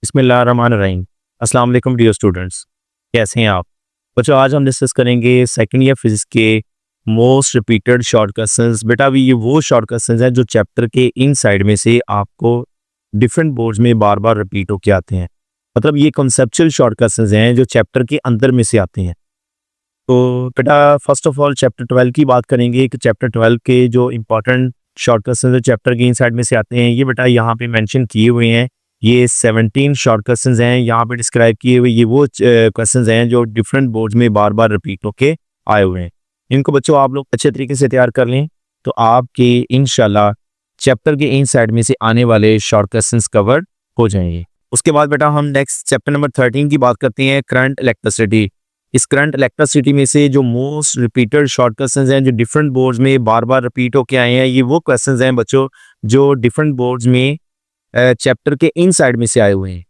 बिस्मिल्लाहिर्रहमानिर्रहीम। अस्सलाम वालेकुम डियर स्टूडेंट्स, कैसे हैं आप बच्चों? आज हम डिस्कस करेंगे सेकंड ईयर फिजिक्स के मोस्ट रिपीटेड शॉर्ट क्वेश्चंस। बेटा अभी ये वो शॉर्ट क्वेश्चंस हैं जो चैप्टर के इन साइड में से आपको डिफरेंट बोर्ड्स में बार बार रिपीट होके आते हैं। मतलब ये कॉन्सेप्चुअल शॉर्ट क्वेश्चंस हैं जो चैप्टर के अंदर में से आते हैं। तो बेटा फर्स्ट ऑफ ऑल चैप्टर 12 की बात करेंगे कि चैप्टर 12 के जो इंपॉर्टेंट शॉर्ट क्वेश्चंस जो चैप्टर के इन साइड में से आते हैं, ये बेटा यहाँ पे मेंशन किए हुए हैं। ये 17 शॉर्ट क्वेश्चंस हैं यहाँ पे डिस्क्राइब किए हुए। ये वो क्वेश्चंस हैं जो डिफरेंट बोर्ड्स में बार बार रिपीट होके आए हुए हैं। इनको बच्चों आप लोग अच्छे तरीके से तैयार कर लें तो आपके इंशाल्लाह चैप्टर के इन साइड में से आने वाले शॉर्ट क्वेश्चंस कवर हो जाएंगे। उसके बाद बेटा हम नेक्स्ट चैप्टर नंबर 13 की बात करते हैं, करंट इलेक्ट्रिसिटी। इस करंट इलेक्ट्रिसिटी में से जो मोस्ट रिपीटेड शॉर्ट क्वेश्चंस हैं जो डिफरेंट बोर्ड्स में बार बार रिपीट होके आए हैं, ये वो क्वेश्चंस हैं बच्चों जो डिफरेंट बोर्ड्स में चैप्टर के इन साइड में से आए हुए हैं।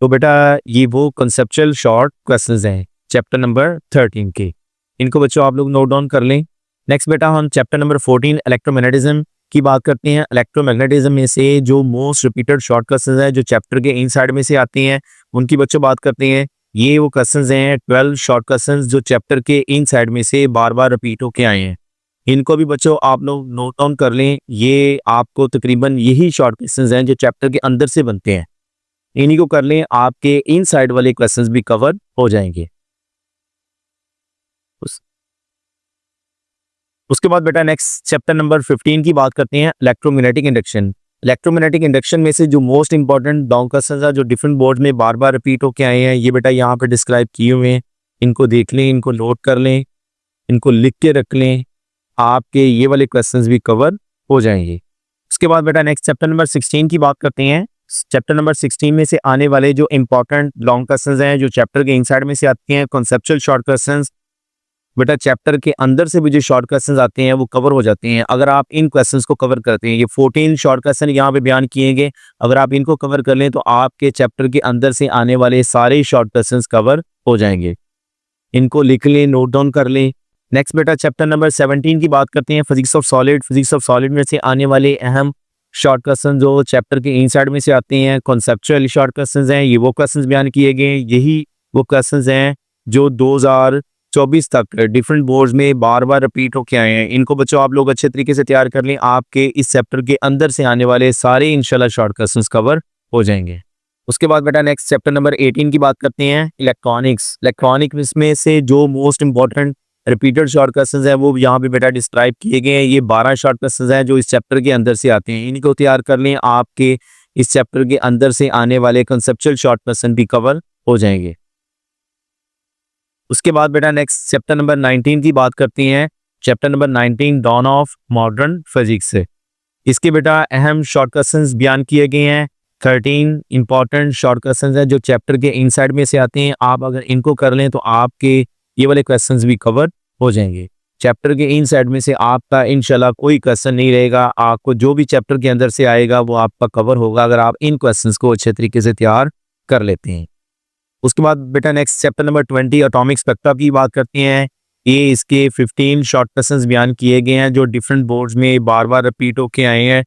तो बेटा ये वो कंसेप्चुअल शॉर्ट क्वेश्चंस हैं चैप्टर नंबर 13 के। इनको बच्चों आप लोग नोट डाउन कर लें। नेक्स्ट बेटा हम चैप्टर नंबर 14 इलेक्ट्रोमैग्नेटिज्म की बात करते हैं। इलेक्ट्रोमैग्नेटिज्म में से जो मोस्ट रिपीटेड शॉर्ट क्वेश्चंस हैं जो चैप्टर के इन साइड में से आती हैं उनकी बच्चों बात करते हैं। ये वो क्वेश्चंस हैं 12 शॉर्ट क्वेश्चंस जो चैप्टर के इन साइड में से बार बार रिपीट होके आए हैं। इनको भी बच्चों आप लोग नोट डाउन कर लें। ये आपको तकरीबन यही शॉर्ट क्वेश्चंस हैं जो चैप्टर के अंदर से बनते हैं। इन्हीं को कर लें, आपके इन साइड वाले क्वेश्चंस भी कवर हो जाएंगे। उसके बाद बेटा नेक्स्ट चैप्टर नंबर 15 की बात करते हैं, इलेक्ट्रोमैग्नेटिक इंडक्शन। इलेक्ट्रोमैग्नेटिक इंडक्शन में से जो मोस्ट इंपॉर्टेंट लॉन्ग क्वेश्चंस हैं जो डिफरेंट बोर्ड में बार बार रिपीट होके आए हैं, ये बेटा यहाँ पे डिस्क्राइब किए हुए हैं। इनको देख लें, इनको नोट कर लें, इनको लिख के रख लें, आपके ये वाले क्वेश्चंस भी कवर हो जाएंगे। उसके बाद बेटा नेक्स्ट चैप्टर नंबर 16 की बात करते हैं। चैप्टर नंबर 16 में से आने वाले जो इंपॉर्टेंट लॉन्ग क्वेश्चंस हैं जो चैप्टर के इनसाइड में से आते हैं, कॉन्सेप्चुअल शॉर्ट क्वेश्चंस। बेटा चैप्टर के अंदर से भी जो शॉर्ट क्वेश्चंस आते हैं वो कवर हो जाते हैं अगर आप इन क्वेश्चंस को कवर करते हैं। ये 14 शॉर्ट क्वेश्चन यहाँ पे बयान किए गए, अगर आप इनको कवर कर लें तो आपके चैप्टर के अंदर से आने वाले सारे शॉर्ट क्वेश्चंस कवर हो जाएंगे। इनको लिख लें, नोट डाउन कर लें। नेक्स्ट बेटा चैप्टर नंबर 17 की बात करते हैं, physics of solid. Physics of solid में से आने वाले अहम शॉर्ट क्वेश्चन जो चैप्टर के इनसाइड में से आते हैं, कॉन्सेप्चुअल शॉर्ट क्वेश्चंस हैं। ये वो क्वेश्चंस बयान किए गए, यही वो क्वेश्चंस हैं जो 2024 तक डिफरेंट बोर्ड्स में बार बार रिपीट होके आए हैं। इनको बच्चों आप लोग अच्छे तरीके से तैयार कर लें, आपके इस चैप्टर के अंदर से आने वाले सारे इंशाल्लाह शॉर्ट क्वेश्चंस कवर हो जाएंगे। उसके बाद बेटा नेक्स्ट चैप्टर नंबर 18 की बात करते हैं, इलेक्ट्रॉनिक्स। इलेक्ट्रॉनिक्स में से जो most important repeated short questions हैं वो यहाँ पे बेटा डिस्क्राइब किए गए हैं। ये 12 शॉर्ट क्वेश्चंस हैं जो इस चैप्टर के अंदर से आते हैं। इनको तैयार कर लें, आपके इस चैप्टर के अंदर से आने वाले कंसेप्चुअल शॉर्ट क्वेश्चन भी कवर हो जाएंगे। उसके बाद बेटा नेक्स्ट चैप्टर नंबर 19 की बात करते हैं। Chapter number 19 dawn of modern physics. इसके बेटा अहम शॉर्ट क्वेश्चंस बयान किए गए हैं। 13 इंपॉर्टेंट शॉर्ट क्वेश्चंस हैं जो चैप्टर के इनसाइड में से आते हैं। आप अगर इनको कर लें तो आपके ये वाले क्वेश्चंस भी कवर हो जाएंगे। चैप्टर के इन साइड में से आपका इंशाल्लाह कोई क्वेश्चन नहीं रहेगा, आपको जो भी चैप्टर के अंदर से आएगा वो आपका कवर होगा अगर आप इन क्वेश्चंस को अच्छे तरीके से तैयार कर लेते हैं। उसके बाद बेटा next chapter number 20 atomic spectra की बात करते हैं। ये इसके 15 शॉर्ट क्वेश्चंस बयान किए गए हैं जो डिफरेंट बोर्ड्स में बार बार रिपीट होके आए हैं।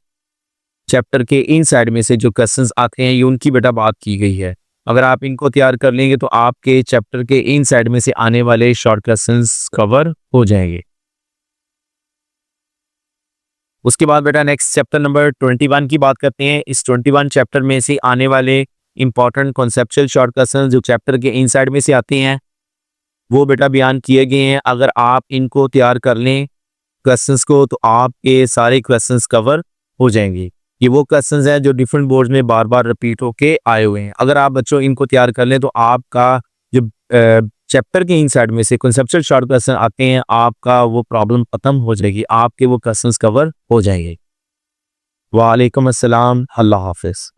चैप्टर के इन साइड में से जो क्वेश्चंस आते हैं ये उनकी बेटा बात की गई है। अगर आप इनको तैयार कर लेंगे तो आपके चैप्टर के इन साइड में से आने वाले शॉर्ट क्वेश्चंस कवर हो जाएंगे। उसके बाद बेटा नेक्स्ट चैप्टर नंबर 21 की बात करते हैं। इस 21 चैप्टर में से आने वाले इंपॉर्टेंट कॉन्सेप्चुअल शॉर्ट क्वेश्चंस जो चैप्टर के इन साइड में से आते हैं वो बेटा बयान किए गए हैं। अगर आप इनको तैयार कर लें क्वेश्चंस को तो आपके सारे क्वेश्चंस कवर हो जाएंगे। ये वो क्वेश्चंस हैं जो डिफरेंट बोर्ड्स में बार बार रिपीट होके आए हुए हैं। अगर आप बच्चों इनको तैयार कर लें तो आपका जो चैप्टर के इन साइड में से कॉन्सेप्चुअल शॉर्ट क्वेश्चन आते हैं आपका वो प्रॉब्लम खत्म हो जाएगी, आपके वो क्वेश्चंस कवर हो जाएंगे। वालेकुम अस्सलाम, अल्लाह हाफिज़।